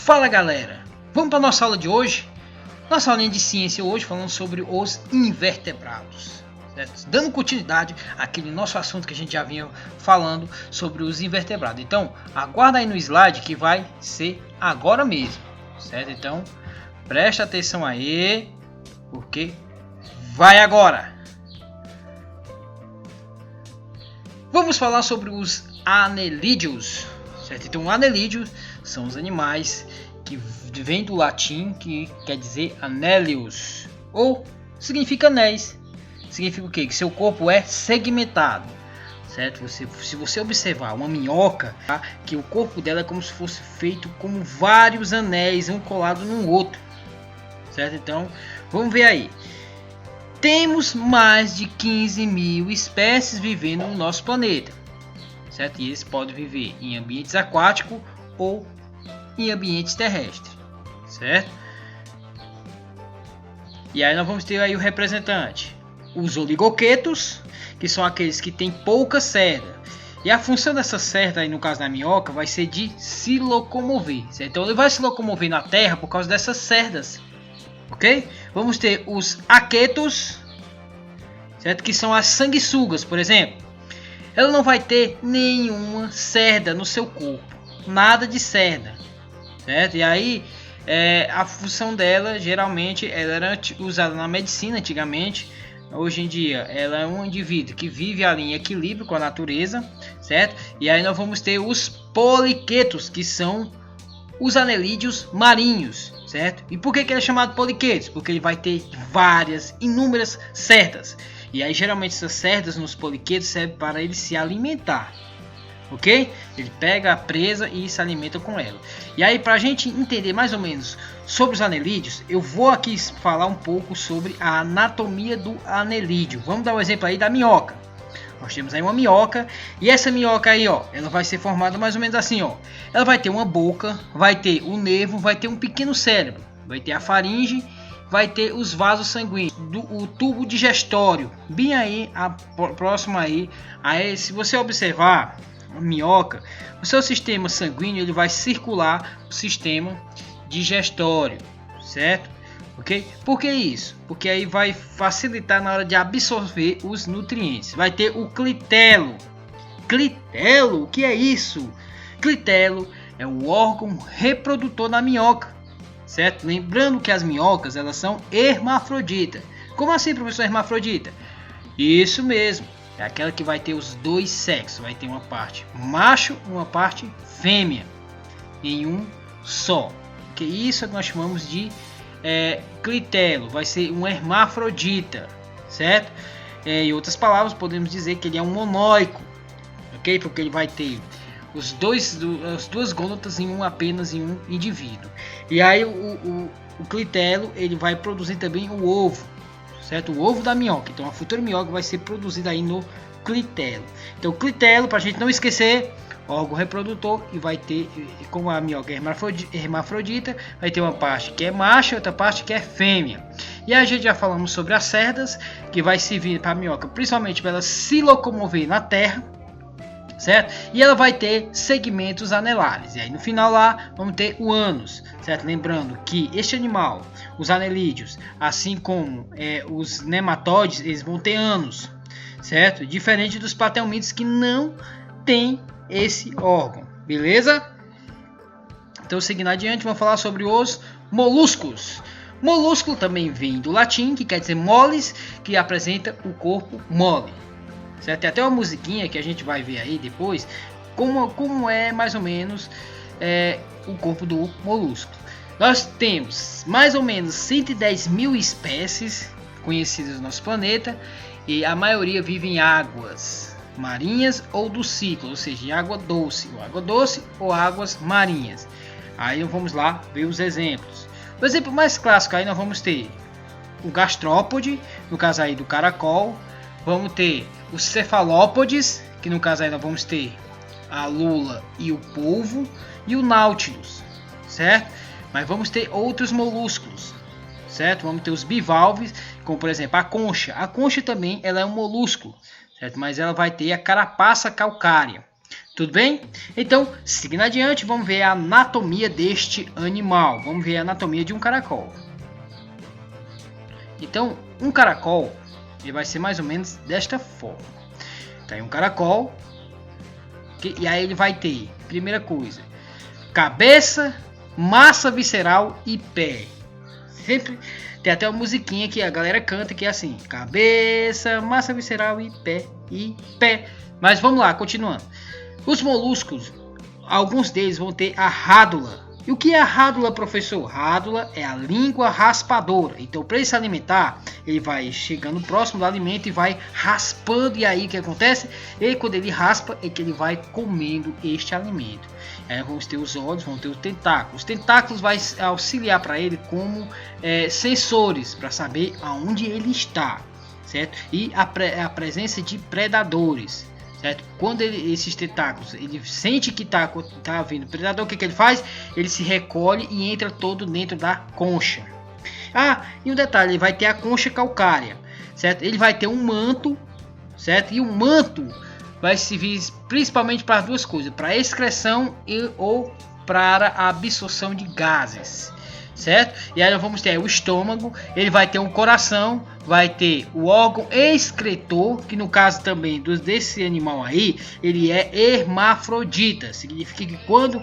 Fala galera, vamos para nossa aula de hoje. Nossa aulinha de ciência hoje falando sobre os invertebrados, certo? Dando continuidade àquele nosso assunto que a gente já vinha falando sobre os invertebrados. Então aguarda aí no slide que vai ser agora mesmo, certo? Então presta atenção aí, porque vai agora. Vamos falar sobre os anelídeos, certo? Então anelídeos são os animais que vem do latim, que quer dizer anélios, ou significa anéis. Significa o quê? Que seu corpo é segmentado, certo? Se você observar uma minhoca, tá? Que o corpo dela é como se fosse feito como vários anéis, um colado no outro, certo? Então, vamos ver aí. Temos mais de 15 mil espécies vivendo no nosso planeta, certo? E eles podem viver em ambientes aquáticos ou em ambientes terrestres, certo? E aí nós vamos ter aí o representante, os oligoquetos, que são aqueles que têm pouca cerda. E a função dessa cerda aí, no caso da minhoca, vai ser de se locomover, certo? Então ele vai se locomover na terra por causa dessas cerdas, ok? Vamos ter os aquetos, certo? Que são as sanguessugas, por exemplo. Ela não vai ter nenhuma cerda no seu corpo, nada de cerda, certo? E aí a função dela, geralmente, ela era usada na medicina antigamente. Hoje em dia ela é um indivíduo que vive ali em equilíbrio com a natureza, certo? E aí nós vamos ter os poliquetos, que são os anelídeos marinhos, certo? E por que ele é chamado poliquetos? Porque ele vai ter inúmeras cerdas. E aí geralmente essas cerdas nos poliquetos servem para ele se alimentar, ok? Ele pega a presa e se alimenta com ela. E aí, para a gente entender mais ou menos sobre os anelídeos, eu vou aqui falar um pouco sobre a anatomia do anelídeo. Vamos dar um exemplo aí da minhoca. Nós temos aí uma minhoca, e essa minhoca aí, ó, ela vai ser formada mais ou menos assim, ó. Ela vai ter uma boca, vai ter o nervo, vai ter um pequeno cérebro, vai ter a faringe, vai ter os vasos sanguíneos, o tubo digestório, bem aí, próximo aí. Aí, se você observar a minhoca, o seu sistema sanguíneo ele vai circular o sistema digestório, certo? Ok? Por que isso? Porque aí vai facilitar na hora de absorver os nutrientes. Vai ter o clitelo. Clitelo? O que é isso? Clitelo é o órgão reprodutor da minhoca, certo? Lembrando que as minhocas elas são hermafroditas. Como assim, professor, hermafrodita? Isso mesmo. É aquela que vai ter os dois sexos. Vai ter uma parte macho e uma parte fêmea em um só. Que isso nós chamamos de clitelo. Vai ser um hermafrodita, certo? Em outras palavras, podemos dizer que ele é um monóico, ok? Porque ele vai ter as duas gônadas apenas em um indivíduo. E aí o clitelo ele vai produzir também o ovo, certo? O ovo da minhoca. Então a futura minhoca vai ser produzida aí no clitelo. Então o clitelo, para a gente não esquecer, órgão reprodutor, e vai ter, como a minhoca é hermafrodita, vai ter uma parte que é macho e outra parte que é fêmea. E a gente já falamos sobre as cerdas, que vai servir para a minhoca principalmente para ela se locomover na terra, certo? E ela vai ter segmentos anelares. E aí no final lá vamos ter o ânus, certo? Lembrando que este animal, os anelídeos, assim como os nematóides, eles vão ter ânus, certo? Diferente dos platelmídeos que não tem esse órgão, beleza? Então seguindo adiante, vamos falar sobre os moluscos. Molusco também vem do latim, que quer dizer moles, que apresenta o corpo mole, certo? Tem até uma musiquinha que a gente vai ver aí depois, como é mais ou menos o corpo do molusco. Nós temos mais ou menos 110 mil espécies conhecidas no nosso planeta, e a maioria vive em águas marinhas ou do ciclo, ou seja, em água doce ou águas marinhas. Aí vamos lá ver os exemplos. O exemplo mais clássico aí nós vamos ter o gastrópode, no caso aí do caracol. Vamos ter os cefalópodes, que no caso aí nós vamos ter a lula e o polvo, e o náutilus, certo? Mas vamos ter outros moluscos, certo? Vamos ter os bivalves, como por exemplo a concha. A concha também ela é um molusco, certo? Mas ela vai ter a carapaça calcária. Tudo bem? Então, seguindo adiante, vamos ver a anatomia deste animal. Vamos ver a anatomia de um caracol. Então, um caracol ele vai ser mais ou menos desta forma. Tem um caracol, e aí ele vai ter, primeira coisa, cabeça, massa visceral e pé. Sempre tem até uma musiquinha que a galera canta que é assim: cabeça, massa visceral e pé. Mas vamos lá, continuando. Os moluscos, alguns deles vão ter a rádula. E o que é a rádula, professor? Rádula é a língua raspadora. Então, para ele se alimentar, ele vai chegando próximo do alimento e vai raspando. E aí o que acontece? E quando ele raspa, é que ele vai comendo este alimento. Aí vamos ter os olhos, vamos ter os tentáculos. Os tentáculos vai auxiliar para ele como sensores para saber aonde ele está, certo? E a presença de predadores. Certo? Quando esses tentáculos ele sente que tá vindo predador, o que ele faz? Ele se recolhe e entra todo dentro da concha. E um detalhe, ele vai ter a concha calcária, certo? Ele vai ter um manto, certo? E o manto vai servir principalmente para duas coisas: para excreção ou para a absorção de gases. Certo? E aí nós vamos ter o estômago, ele vai ter um coração, vai ter o órgão excretor, que no caso também desse animal aí, ele é hermafrodita. Significa que quando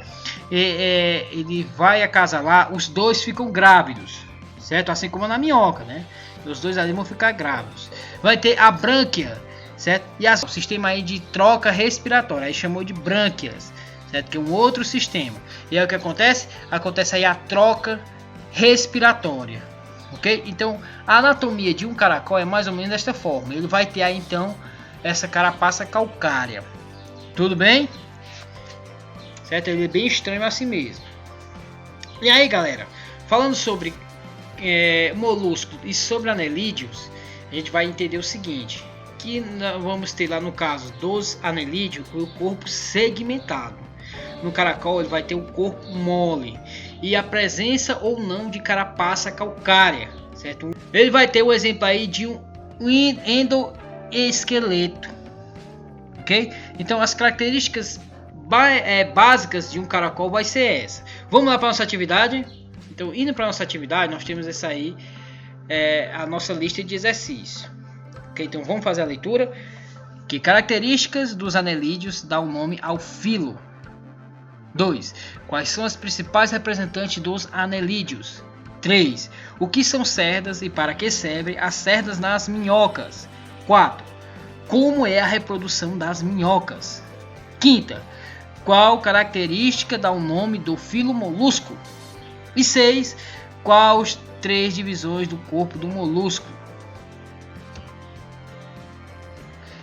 ele vai acasalar, os dois ficam grávidos, certo? Assim como na minhoca, né? Os dois ali vão ficar grávidos. Vai ter a brânquia, certo? E o sistema aí de troca respiratória, aí chamou de brânquias, certo? Que é um outro sistema. E aí o que acontece? Acontece aí a troca respiratória, ok? Então a anatomia de um caracol é mais ou menos desta forma. Ele vai ter aí então essa carapaça calcária. Tudo bem? Certo? Ele é bem estranho assim mesmo. E aí, galera, falando sobre moluscos e sobre anelídeos, a gente vai entender o seguinte: que vamos ter lá no caso dos anelídeos o corpo segmentado. No caracol ele vai ter o corpo mole e a presença ou não de carapaça calcária, certo? Ele vai ter o exemplo aí de um endoesqueleto, ok? Então as características básicas de um caracol vai ser essa. Vamos lá para nossa atividade. Então, indo para nossa atividade, nós temos essa aí, a nossa lista de exercícios. Ok? Então vamos fazer a leitura. Que características dos anelídeos dá o nome ao filo? 2. Quais são as principais representantes dos anelídeos? 3. O que são cerdas e para que servem as cerdas nas minhocas? 4. Como é a reprodução das minhocas? 5. Qual característica dá o nome do filo molusco? E 6. Quais 3 divisões do corpo do molusco?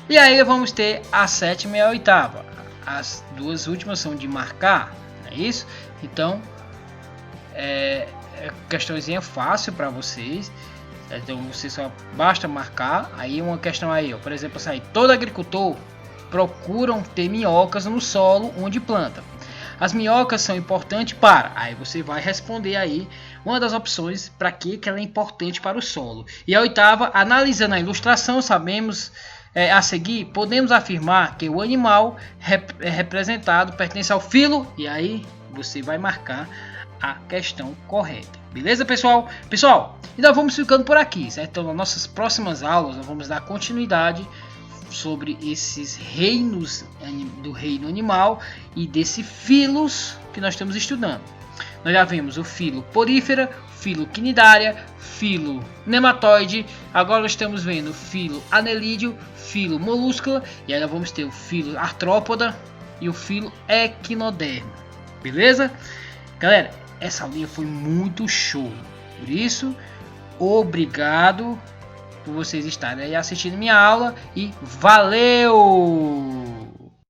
E aí vamos ter a 7ª e a 8ª. As duas últimas são de marcar, não é isso? Então, questãozinha fácil para vocês. Então, você só basta marcar. Aí uma questão aí, ó, por exemplo, assim, todo agricultor procuram ter minhocas no solo onde planta. As minhocas são importantes para... Aí você vai responder aí uma das opções para que ela é importante para o solo. E a 8ª, analisando a ilustração, sabemos... a seguir, podemos afirmar que o animal representado pertence ao filo, e aí você vai marcar a questão correta. Beleza, pessoal? Pessoal, e nós vamos ficando por aqui, certo? Então, nas nossas próximas aulas, nós vamos dar continuidade sobre esses reinos do reino animal e desse filos que nós estamos estudando. Nós já vimos o filo porífera, filo quinidária, filo nematóide. Agora nós estamos vendo o filo anelídeo, filo molúscula, e aí nós vamos ter o filo artrópoda e o filo equinodermo. Beleza? Galera, essa aulinha foi muito show. Por isso, obrigado por vocês estarem aí assistindo minha aula e valeu!